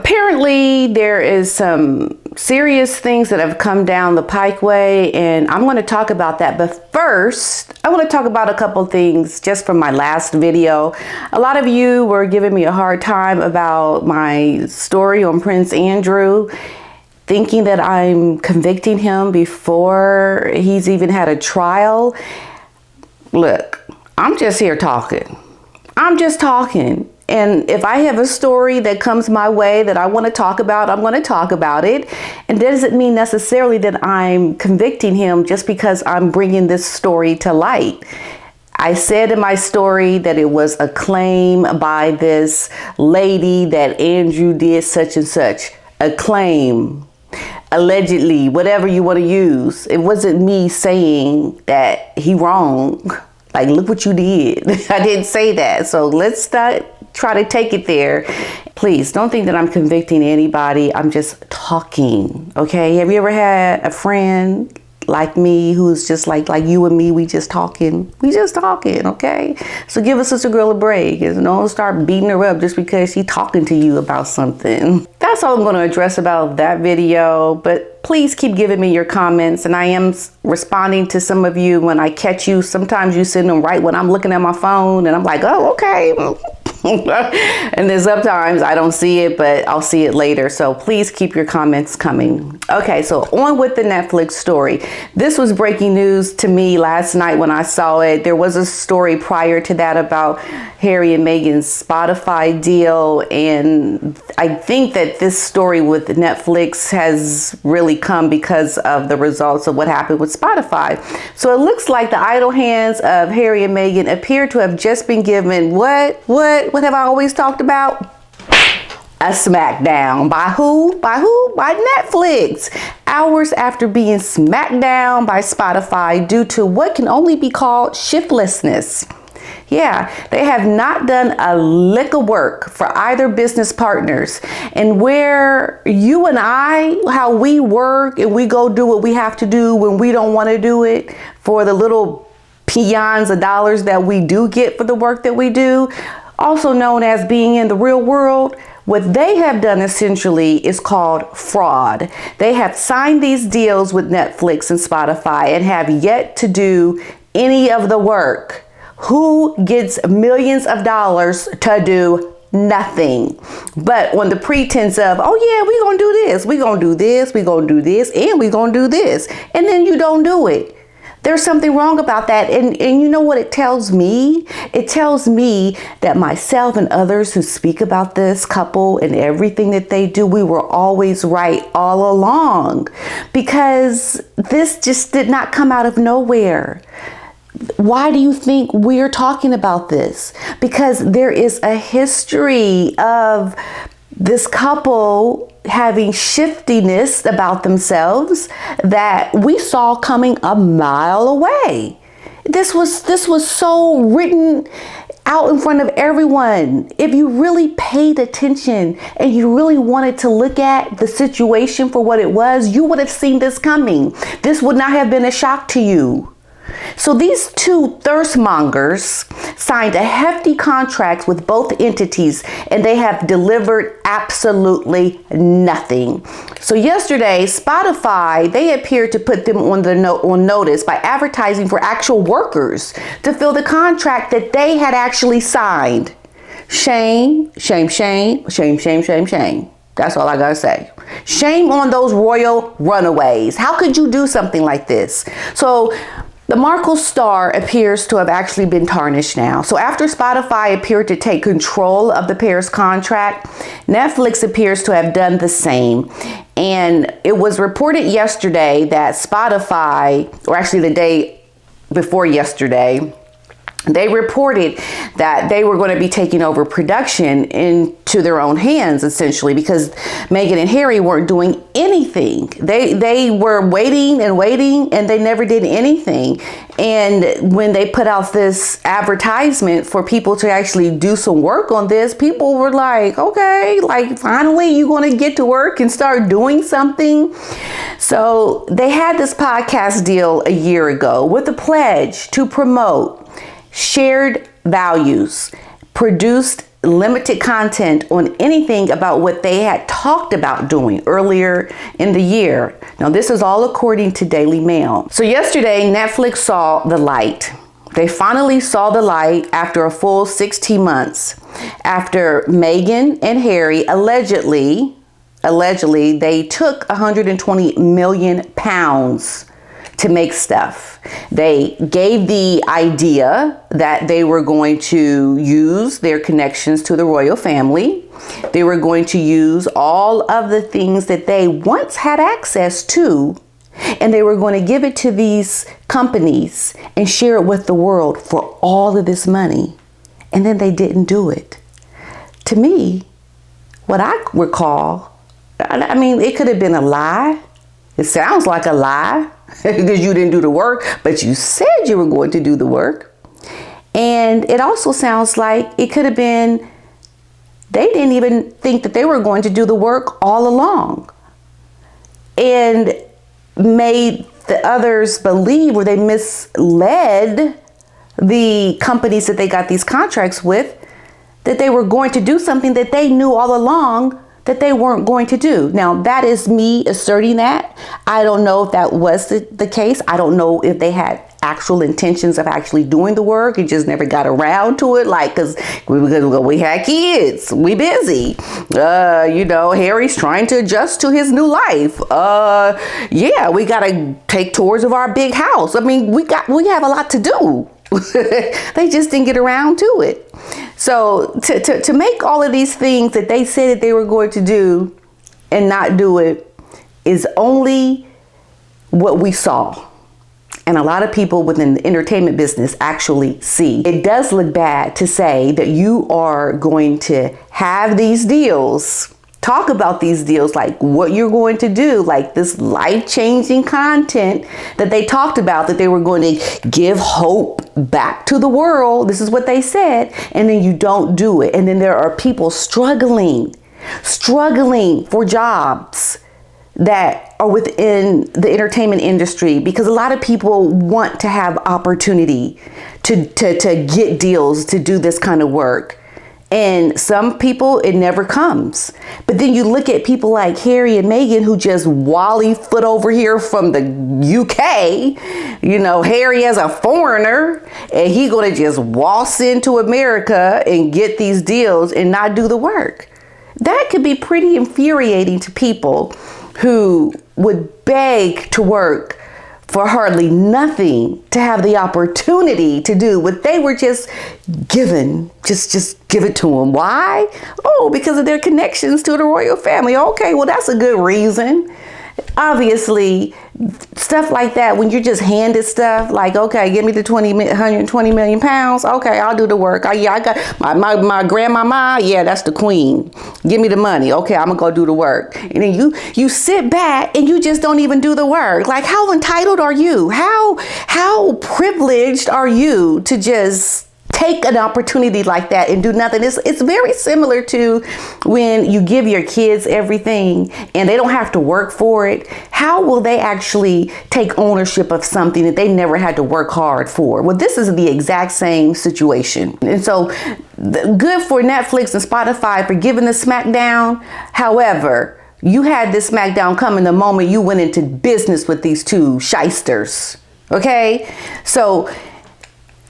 Apparently, there is some serious things that have come down the pikeway, and I'm going to talk about that. But first, I want to talk about a couple things just from my last video. A lot of you were giving me a hard time about my story on Prince Andrew, thinking that I'm convicting him before he's even had a trial. Look, I'm just here talking. I'm just talking. And if I have a story that comes my way that I want to talk about, I'm going to talk about it. And doesn't mean necessarily that I'm convicting him just because I'm bringing this story to light. I said in my story that it was a claim by this lady that Andrew did such and such. A claim, allegedly, whatever you want to use. It wasn't me saying that he wrong. Like, look what you did. I didn't say that. So let's not try to take it there. Please don't think that I'm convicting anybody. I'm just talking. Okay. Have you ever had a friend like me who's just like you and me? We just talking. We just talking. Okay. So give us a girl a break and don't start beating her up just because she's talking to you about something. That's all I'm going to address about that video. But please keep giving me your comments. And I am responding to some of you when I catch you. Sometimes you send them right when I'm looking at my phone and I'm like, oh, okay. And then sometimes I don't see it, but I'll see it later. So please keep your comments coming. Okay, so on with the Netflix story. This was breaking news to me last night when I saw it. There was a story prior to that about Harry and Meghan's Spotify deal. And I think that this story with Netflix has really come because of the results of what happened with Spotify. So it looks like the idle hands of Harry and Meghan appear to have just been given what have I always talked about? A smackdown. By who? By who? By Netflix. Hours after being smacked down by Spotify due to what can only be called shiftlessness. Yeah, they have not done a lick of work for either business partners. And where you and I, how we work and we go do what we have to do when we don't want to do it for the little peons of dollars that we do get for the work that we do, also known as being in the real world, what they have done essentially is called fraud. They have signed these deals with Netflix and Spotify and have yet to do any of the work. Who gets millions of dollars to do nothing? But on the pretense of, oh yeah, we're going to do this, we're going to do this, we're going to do this, and we're going to do this. And then you don't do it. There's something wrong about that. And you know what it tells me? It tells me that myself and others who speak about this couple and everything that they do, we were always right all along, because this just did not come out of nowhere. Why do you think we're talking about this? Because there is a history of this couple having shiftiness about themselves that we saw coming a mile away. This was so written out in front of everyone. If you really paid attention and you really wanted to look at the situation for what it was, you would have seen this coming. This would not have been a shock to you. So these two thirstmongers signed a hefty contract with both entities, and they have delivered absolutely nothing. So yesterday, Spotify, they appeared to put them on notice by advertising for actual workers to fill the contract that they had actually signed. Shame, shame, shame, shame, shame, shame, shame. That's all I gotta say. Shame on those royal runaways. How could you do something like this? So the Markle star appears to have actually been tarnished now. So after Spotify appeared to take control of the pair's contract, Netflix appears to have done the same. And it was reported yesterday that Spotify, or actually the day before yesterday, they reported that they were going to be taking over production into their own hands, essentially, because Meghan and Harry weren't doing anything. They were waiting and waiting, and they never did anything. And when they put out this advertisement for people to actually do some work on this, people were like, okay, like finally you're going to get to work and start doing something. So they had this podcast deal a year ago with a pledge to promote shared values, produced limited content on anything about what they had talked about doing earlier in the year. Now, this is all according to Daily Mail. So yesterday, Netflix saw the light. They finally saw the light after a full 16 months. After Meghan and Harry allegedly, they took 120 million pounds to make stuff. They gave the idea that they were going to use their connections to the royal family. They were going to use all of the things that they once had access to, and they were going to give it to these companies and share it with the world for all of this money. And then they didn't do it. To me, what I recall, I mean, it could have been a lie. It sounds like a lie because you didn't do the work, but you said you were going to do the work. And it also sounds like it could have been, they didn't even think that they were going to do the work all along, and made the others believe, or they misled the companies that they got these contracts with, that they were going to do something that they knew all along that they weren't going to do. Now, that is me asserting that. I don't know if that was the case. I don't know if they had actual intentions of actually doing the work and just never got around to it. Like, because we had kids, we busy. Harry's trying to adjust to his new life. Yeah, we got to take tours of our big house. I mean, we have a lot to do. They just didn't get around to it. So to make all of these things that they said that they were going to do and not do it is only what we saw. And a lot of people within the entertainment business actually see. It does look bad to say that you are going to have these deals, talk about these deals, like what you're going to do, like this life-changing content that they talked about, that they were going to give hope back to the world. This is what they said. And then you don't do it. And then there are people struggling for jobs that are within the entertainment industry, because a lot of people want to have opportunity to get deals, to do this kind of work. And some people, it never comes. But then you look at people like Harry and Meghan, who just wally foot over here from the UK. You know, Harry as a foreigner, and he gonna just waltz into America and get these deals and not do the work. That could be pretty infuriating to people who would beg to work for hardly nothing to have the opportunity to do what they were just given. Just give it to them. Why? Oh, because of their connections to the royal family. Okay, well, that's a good reason. Obviously, stuff like that, when you're just handed stuff like, okay, give me the 120 million pounds. Okay, I'll do the work. I got my grandmama. Yeah, that's the queen. Give me the money. Okay, I'm gonna go do the work. And then you sit back and you just don't even do the work. Like, how entitled are you? How privileged are you to just take an opportunity like that and do nothing? It's very similar to when you give your kids everything and they don't have to work for it. How will they actually take ownership of something that they never had to work hard for? Well, this is the exact same situation. And so good for Netflix and Spotify for giving the smackdown. However, you had this smackdown coming the moment you went into business with these two shysters. Okay? So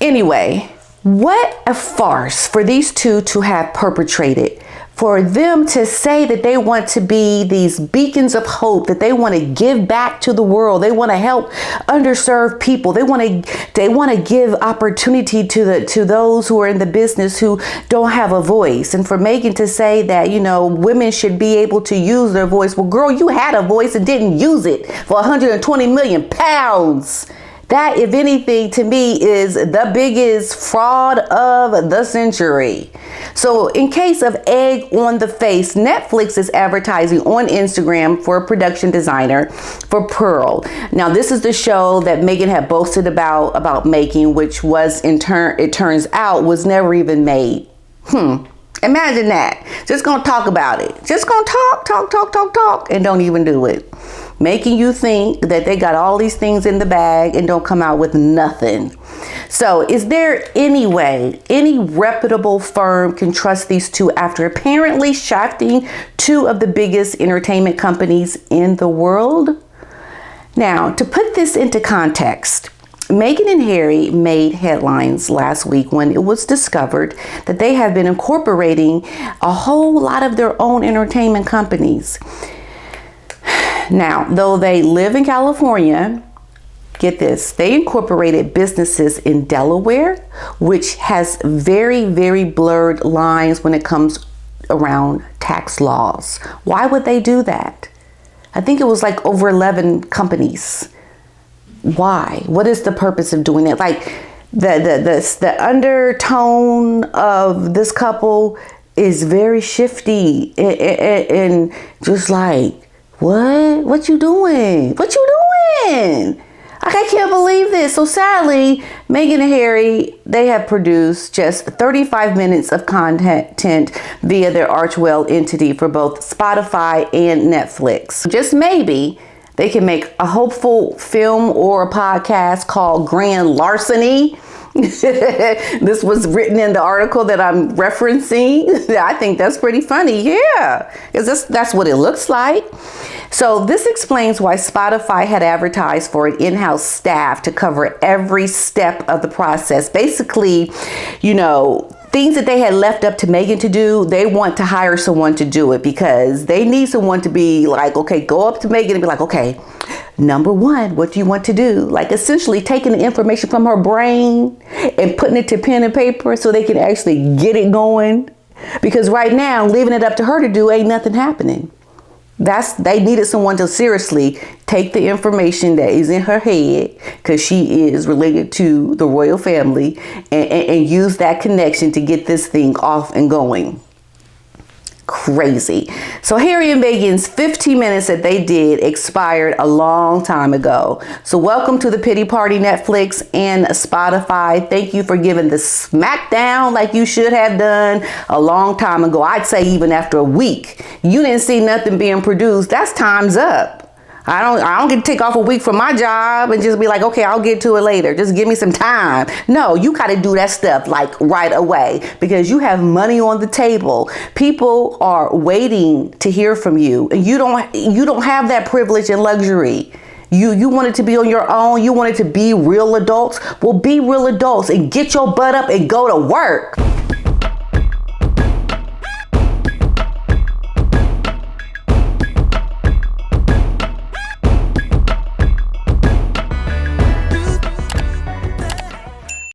anyway, what a farce for these two to have perpetrated. For them to say that they want to be these beacons of hope, that they want to give back to the world. They want to help underserved people. They want to give opportunity to those who are in the business who don't have a voice. And for Meghan to say that, you know, women should be able to use their voice. Well, girl, you had a voice and didn't use it for 120 million pounds. That, if anything, to me is the biggest fraud of the century. So in case of egg on the face, Netflix is advertising on Instagram for a production designer for Pearl. Now, this is the show that Meghan had boasted about making, which was in turn, it turns out, was never even made. Imagine that. Just gonna talk about it. Just gonna talk, and don't even do it. making you think that they got all these things in the bag and don't come out with nothing. So is there any way any reputable firm can trust these two after apparently shafting two of the biggest entertainment companies in the world? Now, to put this into context, Meghan and Harry made headlines last week when it was discovered that they have been incorporating a whole lot of their own entertainment companies. Now, though they live in California, get this, they incorporated businesses in Delaware, which has very, very blurred lines when it comes around tax laws. Why would they do that? I think it was like over 11 companies. Why? What is the purpose of doing it? Like the undertone of this couple is very shifty and just like, what you doing? What you doing? I can't believe this. So sadly, Meghan and Harry, they have produced just 35 minutes of content via their Archwell entity for both Spotify and Netflix. Just maybe they can make a hopeful film or a podcast called Grand Larceny. This was written in the article that I'm referencing. I think that's pretty funny. Yeah, because that's what it looks like. So this explains why Spotify had advertised for an in-house staff to cover every step of the process. Basically, you know, things that they had left up to Meghan to do, they want to hire someone to do it because they need someone to be like, okay, go up to Meghan and be like, okay, number one, what do you want to do? Like essentially taking the information from her brain and putting it to pen and paper so they can actually get it going. Because right now, leaving it up to her to do, ain't nothing happening. They needed someone to seriously take the information that is in her head, because she is related to the royal family, and use that connection to get this thing off and going. Crazy. So Harry and Meghan's 15 minutes that they did expired a long time ago. So welcome to the pity party, Netflix and Spotify. Thank you for giving the smackdown like you should have done a long time ago. I'd say even after a week. You didn't see nothing being produced. That's time's up. I don't get to take off a week from my job and just be like, okay, I'll get to it later. Just give me some time. No, you got to do that stuff like right away because you have money on the table. People are waiting to hear from you, and you don't have that privilege and luxury. You wanted to be on your own. You wanted to be real adults. Well, be real adults and get your butt up and go to work.